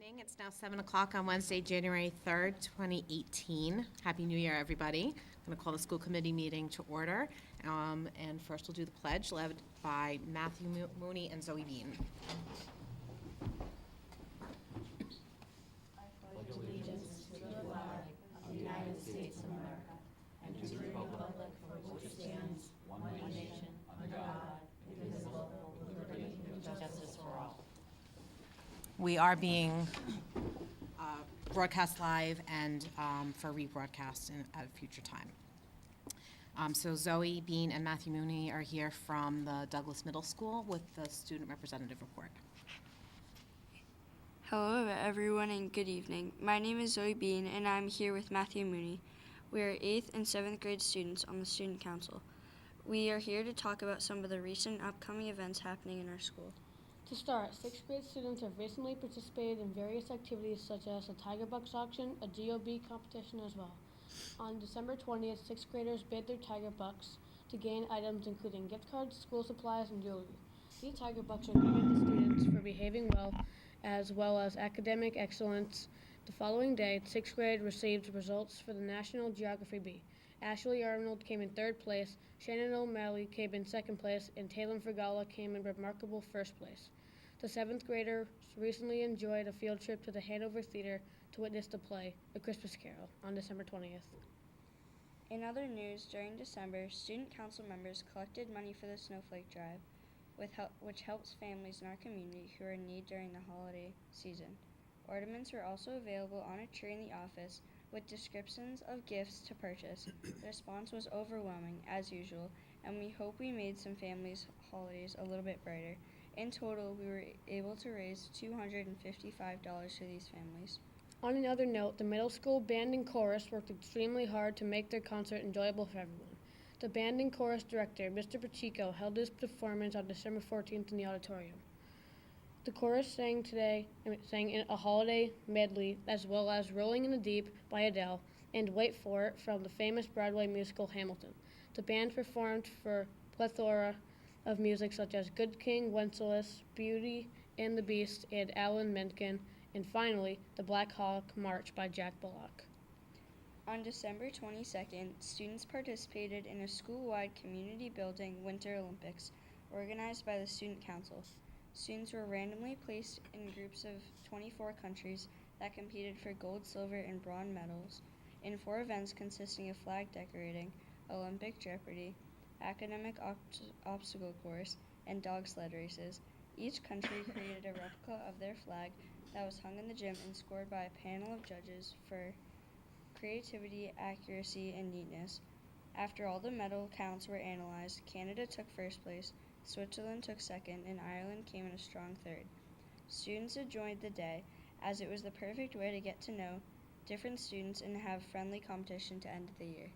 Evening. It's now 7 o'clock on Wednesday, January 3rd, 2018. Happy New Year, everybody. I'm going to call the school committee meeting to order. And first we'll do the pledge led by Matthew Mooney and Zoe Bean. I pledge allegiance to the flag of the United States of America and to the republic for which it stands, one nation, under God, indivisible, with liberty and justice for all. We are being broadcast live and for rebroadcast at a future time. So Zoe Bean and Matthew Mooney are here from the Douglas Middle School with the student representative report. Hello everyone and good evening. My name is Zoe Bean and I'm here with Matthew Mooney. We are 8th and 7th grade students on the student council. We are here to talk about some of the recent upcoming events happening in our school. To start, 6th grade students have recently participated in various activities such as a Tiger Bucks auction, a GOB competition as well. On December 20th, 6th graders bid their Tiger Bucks to gain items including gift cards, school supplies, and jewelry. These Tiger Bucks are given to students for behaving well as academic excellence. The following day, 6th grade received results for the National Geography Bee. Ashley Arnold came in 3rd place, Shannon O'Malley came in 2nd place, and Taylor Fergala came in remarkable 1st place. The 7th graders recently enjoyed a field trip to the Hanover Theater to witness the play, A Christmas Carol, on December 20th. In other news, during December, student council members collected money for the Snowflake Drive, which helps families in our community who are in need during the holiday season. Ornaments were also available on a tree in the office with descriptions of gifts to purchase. The response was overwhelming, as usual, and we hope we made some families' holidays a little bit brighter. In total, we were able to raise $255 for these families. On another note, the middle school band and chorus worked extremely hard to make their concert enjoyable for everyone. The band and chorus director, Mr. Pacheco, held his performance on December 14th in the auditorium. The chorus sang in a holiday medley, as well as Rolling in the Deep by Adele and Wait For It from the famous Broadway musical Hamilton. The band performed for a plethora of music such as Good King Wenceslas, Beauty and the Beast, and Alan Menken, and finally, the Black Hawk March by Jack Bullock. On December 22nd, students participated in a school-wide community building Winter Olympics organized by the Student Council. Students were randomly placed in groups of 24 countries that competed for gold, silver, and bronze medals in 4 events consisting of flag decorating, Olympic Jeopardy, academic obstacle course, and dog sled races. Each country created a replica of their flag that was hung in the gym and scored by a panel of judges for creativity, accuracy, and neatness. After all the medal counts were analyzed, Canada took 1st place, Switzerland took 2nd, and Ireland came in a strong 3rd. Students enjoyed the day, as it was the perfect way to get to know different students and have friendly competition to end the year.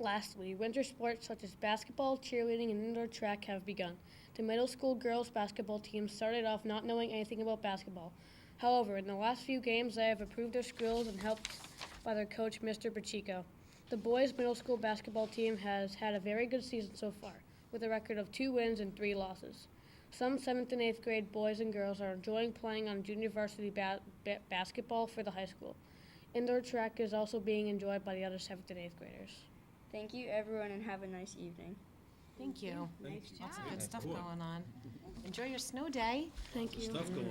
Lastly, winter sports such as basketball, cheerleading, and indoor track have begun. The middle school girls basketball team started off not knowing anything about basketball. However, in the last few games, they have improved their skills and helped by their coach, Mr. Pacheco. The boys middle school basketball team has had a very good season so far, with a record of 2 wins and 3 losses. Some 7th and 8th grade boys and girls are enjoying playing on junior varsity basketball for the high school. Indoor track is also being enjoyed by the other 7th and 8th graders. Thank you, everyone, and have a nice evening. Thank you. Nice job. Lots of good stuff going on. Enjoy your snow day. Thank you. Stuff going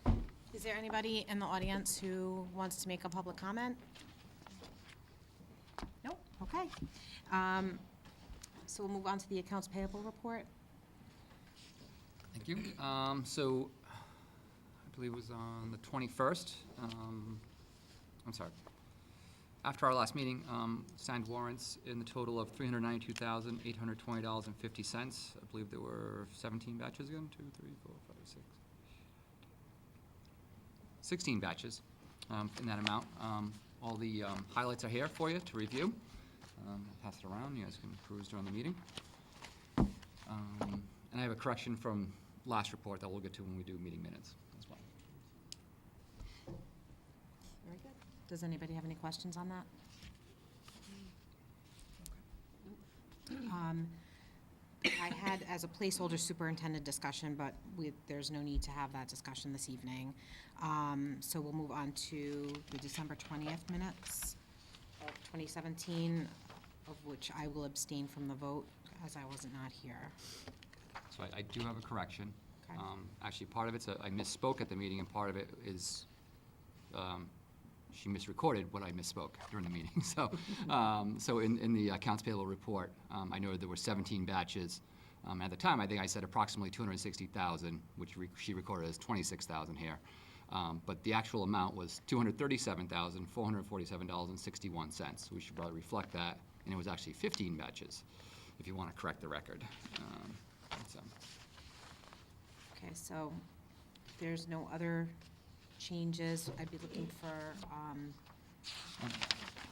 on. Is there anybody in the audience who wants to make a public comment? Nope. Okay. So we'll move on to the accounts payable report. Thank you. So I believe it was on the 21st. I'm sorry. After our last meeting, signed warrants in the total of $392,820.50. I believe there were 17 batches again. 2, 3, 4, 5, 6. 16 batches in that amount. All the highlights are here for you to review. I'll pass it around. You guys can peruse during the meeting. And I have a correction from last report that we'll get to when we do meeting minutes as well. Very good. Does anybody have any questions on that? I had as a placeholder superintendent discussion, but there's no need to have that discussion this evening. So we'll move on to the December 20th minutes of 2017, of which I will abstain from the vote as I was not here. So I do have a correction. Okay. Actually, part of it's, I misspoke at the meeting, and part of it is, she misrecorded what I misspoke during the meeting. So, so in the accounts payable report, I noted there were 17 batches. At the time, I think I said approximately 260,000, which she recorded as 26,000 here. But the actual amount was $237,447.61. We should probably reflect that, and it was actually 15 batches, if you want to correct the record. So. Okay, so if there's no other changes, I'd be looking for,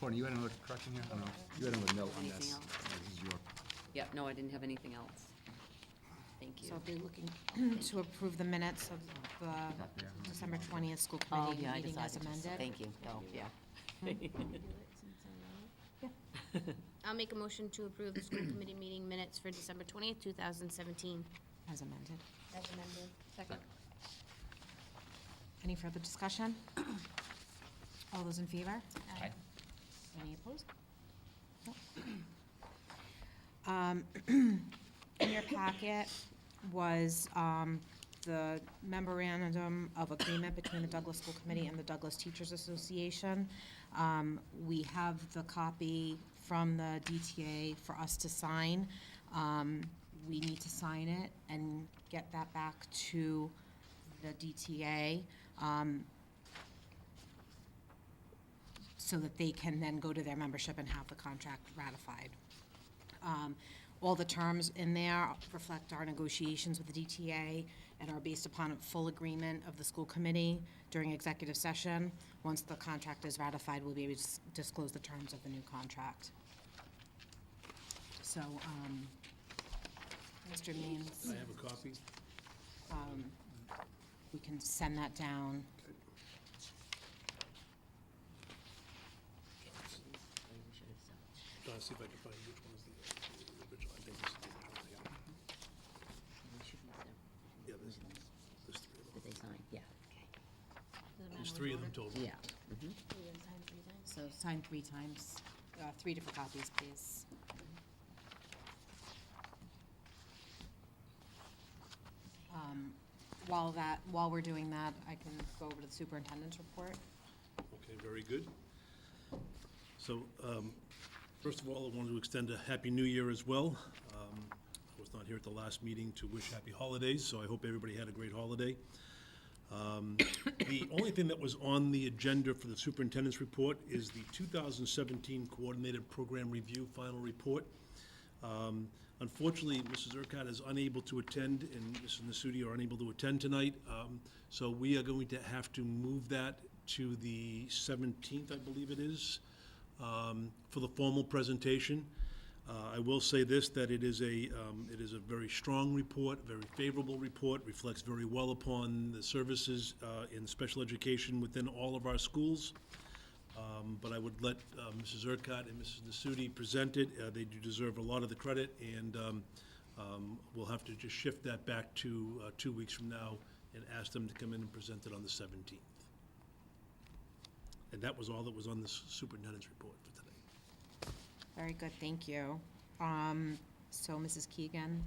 Courtney, you had another correction here? I don't know. You had another note on Anything this. else? This is your. Yeah, no, I didn't have anything else. Thank you. so I'll be looking to approve the minutes of the December 20th school Oh, committee yeah, I meeting as decided to. amended. Thank you. Oh, yeah. I'll make a motion to approve the school committee meeting minutes for December 20th, 2017. As amended. As amended. Second. Any further discussion? All those in favor? Aye. Any opposed? No. In your packet was the memorandum of agreement between the Douglas School Committee and the Douglas Teachers Association. We have the copy from the DTA for us to sign. We need to sign it and get that back to the DTA so that they can then go to their membership and have the contract ratified. All the terms in there reflect our negotiations with the DTA and are based upon a full agreement of the school committee during executive session. Once the contract is ratified, we'll be able to disclose the terms of the new contract. So, Mr. Means, I have a copy. we can send that down. Trying to see if I can find which one is the original. I think this is the original. Yeah, there's three of them. Did they sign? Yeah, There's three of them total. okay. Yeah. Mhm. So sign 3 times, 3 different copies, please. While we're doing that, I can go over to the superintendent's report. Okay, very good. So, first of all, I wanted to extend a Happy New Year as well. I was not here at the last meeting to wish happy holidays, so I hope everybody had a great holiday. The only thing that was on the agenda for the superintendent's report is the 2017 Coordinated Program Review Final Report. Unfortunately, Mrs. Urquhart is unable to attend, and Mrs. Nasuti are unable to attend tonight, so we are going to have to move that to the 17th, I believe it is, for the formal presentation. I will say this, that it is a very strong report, very favorable report, reflects very well upon the services in special education within all of our schools. But I would let Mrs. Urquhart and Mrs. Nasuti present it. They do deserve a lot of the credit, and we'll have to just shift that back to 2 weeks from now and ask them to come in and present it on the 17th. And that was all that was on the superintendent's report for today. Very good, thank you. So Mrs. Keegan,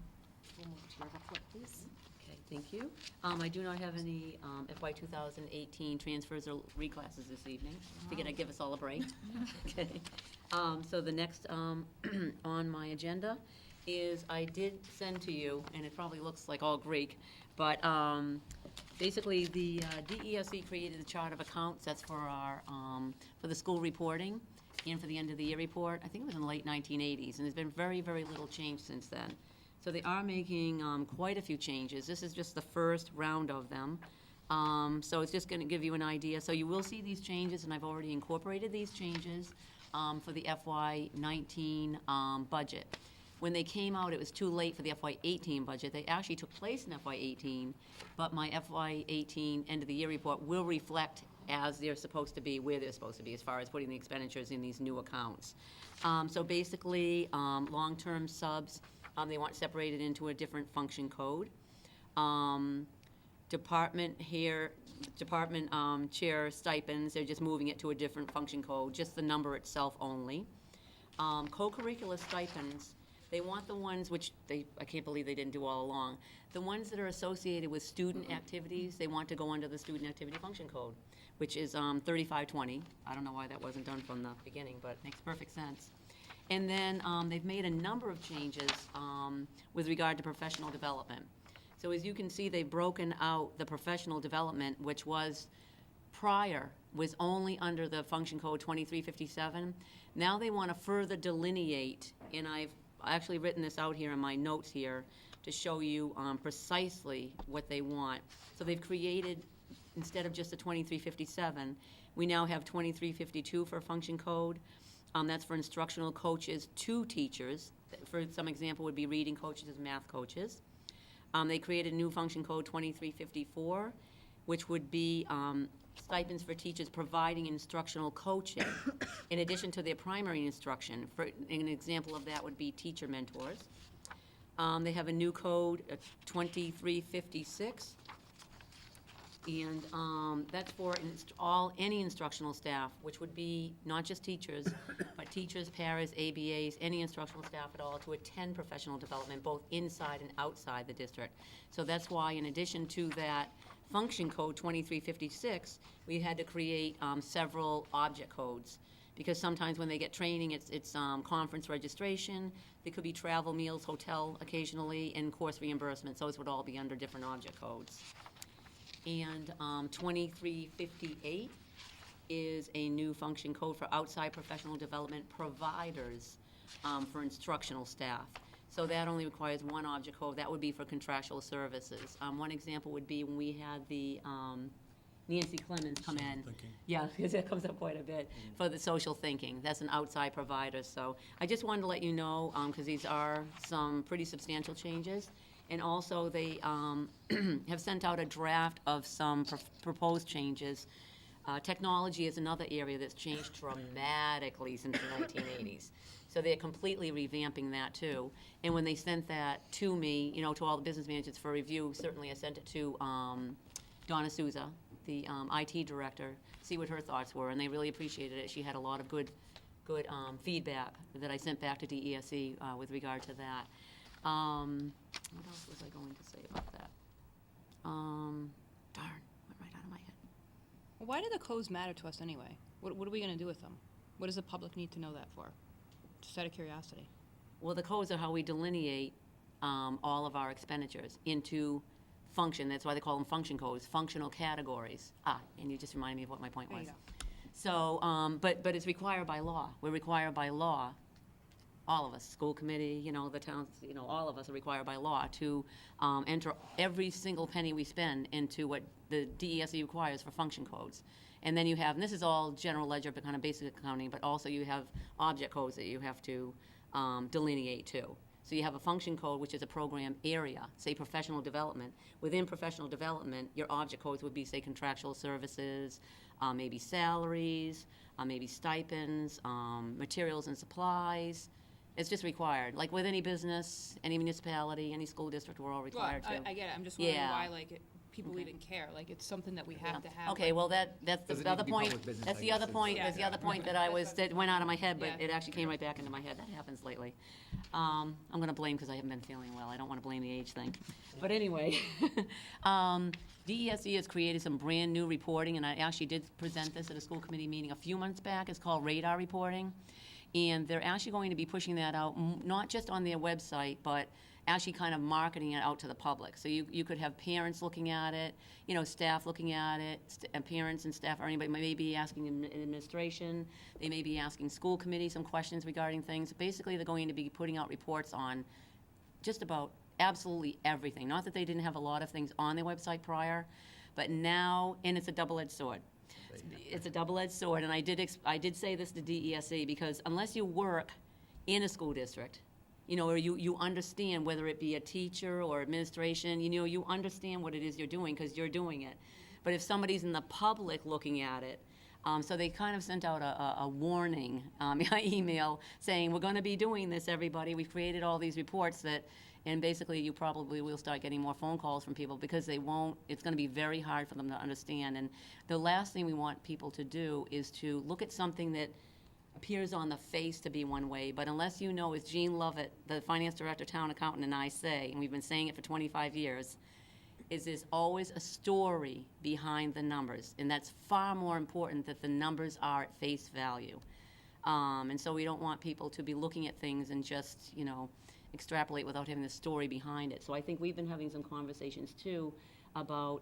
we'll move to your report, please. Okay, thank you. I do not have any FY 2018 transfers or reclasses this evening. Figured I'd give us all a break. Okay. So the next on my agenda is I did send to you, and it probably looks like all Greek, but basically the DESE created a chart of accounts. That's for our for the school reporting and for the end of the year report. I think it was in the late 1980s, and there's been very, very little change since then. So they are making quite a few changes. This is just the first round of them. So it's just going to give you an idea. So you will see these changes, and I've already incorporated these changes for the FY19 budget. When they came out, it was too late for the FY18 budget. They actually took place in FY18, but my FY18 end of the year report will reflect as they're supposed to be, where they're supposed to be, as far as putting the expenditures in these new accounts. So basically, long-term subs They want separated into a different function code. Department chair stipends, they're just moving it to a different function code, just the number itself only. Co-curricular stipends, they want the ones which I can't believe they didn't do all along. The ones that are associated with student activities, they want to go under the student activity function code, which is 3520. I don't know why that wasn't done from the beginning, but it makes perfect sense. And then they've made a number of changes with regard to professional development. So as you can see, they've broken out the professional development, which was prior, was only under the function code 2357. Now they want to further delineate, and I've actually written this out here in my notes here to show you precisely what they want. So they've created, instead of just the 2357, we now have 2352 for function code. That's for instructional coaches to teachers. For some example would be reading coaches and math coaches. They created a new function code 2354, which would be stipends for teachers providing instructional coaching in addition to their primary instruction. For an example of that would be teacher mentors. They have a new code, 2356, and that's for any instructional staff, which would be not just teachers, but teachers, paras, ABAs, any instructional staff at all, to attend professional development, both inside and outside the district. So that's why, in addition to that function code 2356, we had to create several object codes, because sometimes when they get training, it's conference registration, there could be travel, meals, hotel occasionally, and course reimbursement. Those would all be under different object codes. And 2358 is a new function code for outside professional development providers for instructional staff. So that only requires one object code. That would be for contractual services. One example would be when we had the Nancy Clemens come in. Thinking. Yeah, because that comes up quite a bit for the social thinking. That's an outside provider. So I just wanted to let you know, because these are some pretty substantial changes. And also, they have sent out a draft of some proposed changes. Technology is another area that's changed dramatically since the 1980s. So they're completely revamping that, too. And when they sent that to me, to all the business managers for review, certainly I sent it to Donna Souza, the IT director, see what her thoughts were, and they really appreciated it. She had a lot of good feedback that I sent back to DESE with regard to that. What else was I going to say about that? Darn, went right out of my head. Why do the codes matter to us anyway? What are we going to do with them? What does the public need to know that for? Just out of curiosity. Well, the codes are how we delineate all of our expenditures into function. That's why they call them function codes, functional categories. And you just reminded me of what my point There was. you go. So, but it's required by law. We're required by law, all of us, school committee, the towns, all of us are required by law to enter every single penny we spend into what the DESE requires for function codes. And then you have, and this is all general ledger, but kind of basic accounting, but also you have object codes that you have to delineate too. So you have a function code, which is a program area, say professional development. Within professional development, your object codes would be, say, contractual services, maybe salaries, maybe stipends, materials and supplies. It's just required. Like with any business, any municipality, any school district, we're all required to. I get it. I'm just wondering Yeah. why, people Okay. even care. It's something that we have to have. Okay, well, that's Doesn't the need other to be point, public business, that's I the guess, other is- point, Yeah. that's the other point that went out of my head, but Yeah. it actually came right back into my head. That happens lately. I'm gonna blame, because I haven't been feeling well. I don't wanna blame the age thing. But anyway, DESE has created some brand-new reporting, and I actually did present this at a school committee meeting a few months back. It's called Radar Reporting. And they're actually going to be pushing that out, not just on their website, but actually kind of marketing it out to the public. So you could have parents looking at it, staff looking at it, and parents and staff, or anybody may be asking administration, they may be asking school committee some questions regarding things. Basically, they're going to be putting out reports on just about absolutely everything. Not that they didn't have a lot of things on their website prior, but now, and it's a double-edged sword. It's a double-edged sword, and I did say this to DESE, because unless you work in a school district, or you understand, whether it be a teacher or administration, you understand what it is you're doing, because you're doing it. But if somebody's in the public looking at it, So they kind of sent out a warning email saying, we're going to be doing this, everybody. We've created all these reports that, and basically you probably will start getting more phone calls from people because they won't, it's going to be very hard for them to understand. And the last thing we want people to do is to look at something that appears on the face to be one way, but unless you know, as Jean Lovett, the finance director, town accountant, and I say, and we've been saying it for 25 years, is there's always a story behind the numbers, and that's far more important that the numbers are at face value. And so we don't want people to be looking at things and just, you know, extrapolate without having the story behind it. So I think we've been having some conversations too about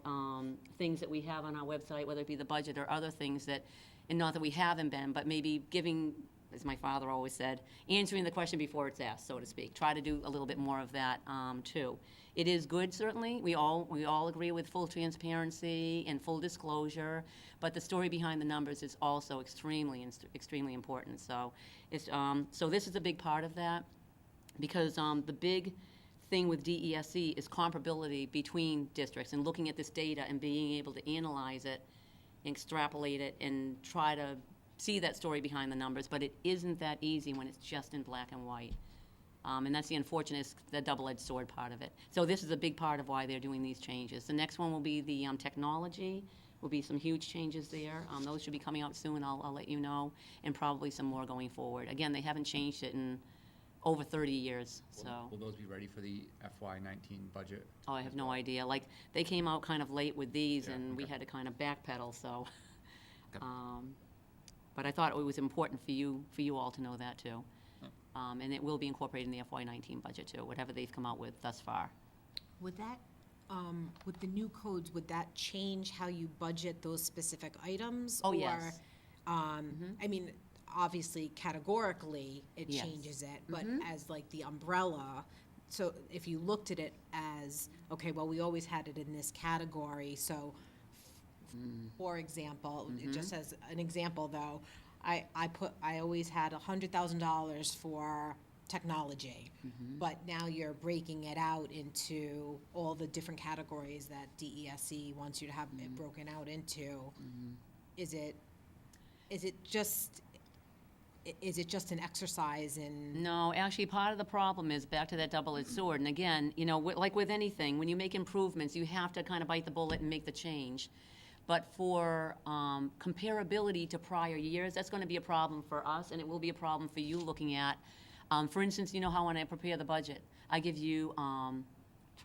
things that we have on our website, whether it be the budget or other things that, and not that we haven't been, but maybe giving, as my father always said, answering the question before it's asked, so to speak. Try to do a little bit more of that too. It is good, certainly. We all agree with full transparency and full disclosure, but the story behind the numbers is also extremely important. So it's so this is a big part of that, because the big thing with DESE is comparability between districts and looking at this data and being able to analyze it, extrapolate it, and try to see that story behind the numbers. But it isn't that easy when it's just in black and white. And that's the unfortunate, the double-edged sword part of it. So this is a big part of why they're doing these changes. The next one will be the technology. Will be some huge changes there. Those should be coming out soon, I'll let you know, and probably some more going forward. Again, they haven't changed it in over 30 years, so. Will those be ready for the FY19 budget? Oh, I have no idea. Like, they came out kind of late with these, Yeah, and we okay. had to kind of backpedal, so. Okay. But I thought it was important for you all to know that, too. And it will be incorporated in the FY19 budget, too, whatever they've come out with thus far. Would that, with the new codes, would that change how you budget those specific items? Oh, yes. Or, I mean, obviously categorically, it Yes. changes it, but as like the umbrella, so if you looked at it as, okay, well, we always had it in this category, so for example, just as an example though, I always had $100,000 for technology, but now you're breaking it out into all the different categories that DESE wants you to have it broken out into. Is it just an exercise in? No, actually, part of the problem is back to that double-edged sword. And again, you know, like with anything, when you make improvements, you have to kind of bite the bullet and make the change. But for comparability to prior years, that's going to be a problem for us, and it will be a problem for you looking at. For instance, you know how when I prepare the budget, I give you, trying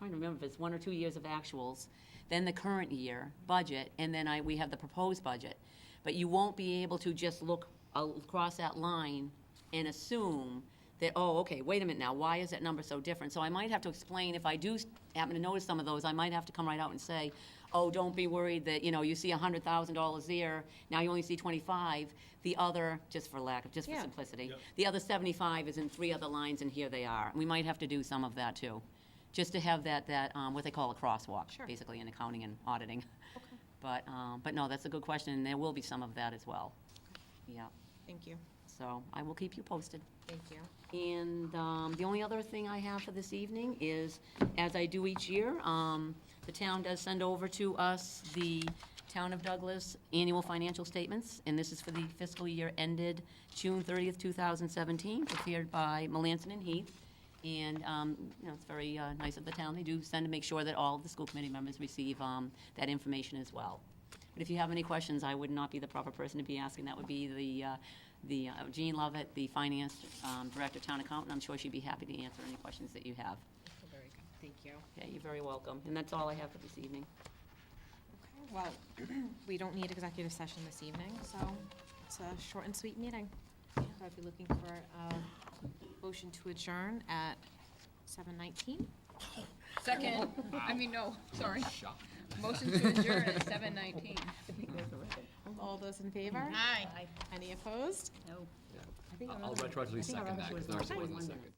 to remember if it's 1 or 2 years of actuals, then the current year budget, and then we have the proposed budget. But you won't be able to just look across that line and assume that, oh, okay, wait a minute now, why is that number so different? So I might have to explain, if I do happen to notice some of those, I might have to come right out and say, oh, don't be worried that, you know, you see $100,000 there, now you only see 25. The other, just for Yeah. simplicity, Yep. the other 75 is in 3 other lines, and here they are. We might have to do some of that too, just to have that what they call a crosswalk, Sure. basically in accounting and auditing. But no, that's a good question, and there will be some of that as well. Yeah, Thank you, so I will keep you posted. thank you. And the only other thing I have for this evening is, as I do each year, the town does send over to us the Town of Douglas annual financial statements, and this is for the fiscal year ended June 30th, 2017, prepared by Melanson and Heath. And, you know, it's very nice of the town. They do send to make sure that all of the school committee members receive that information as well. But if you have any questions, I would not be the proper person to be asking. That would be the Jean Lovett, the finance director, town accountant. I'm sure she'd be happy to answer any questions that you have. Very good, thank you. Yeah, you're very welcome. And that's all I have for this evening. Okay, well, we don't need executive session this evening, so it's a short and sweet meeting. So I'd be looking for a motion to adjourn at 7:19. Second, no, sorry. Motion to adjourn at 7:19. All those in favor? Aye. Any opposed? No. I'll retroactively second that, because there actually wasn't a second.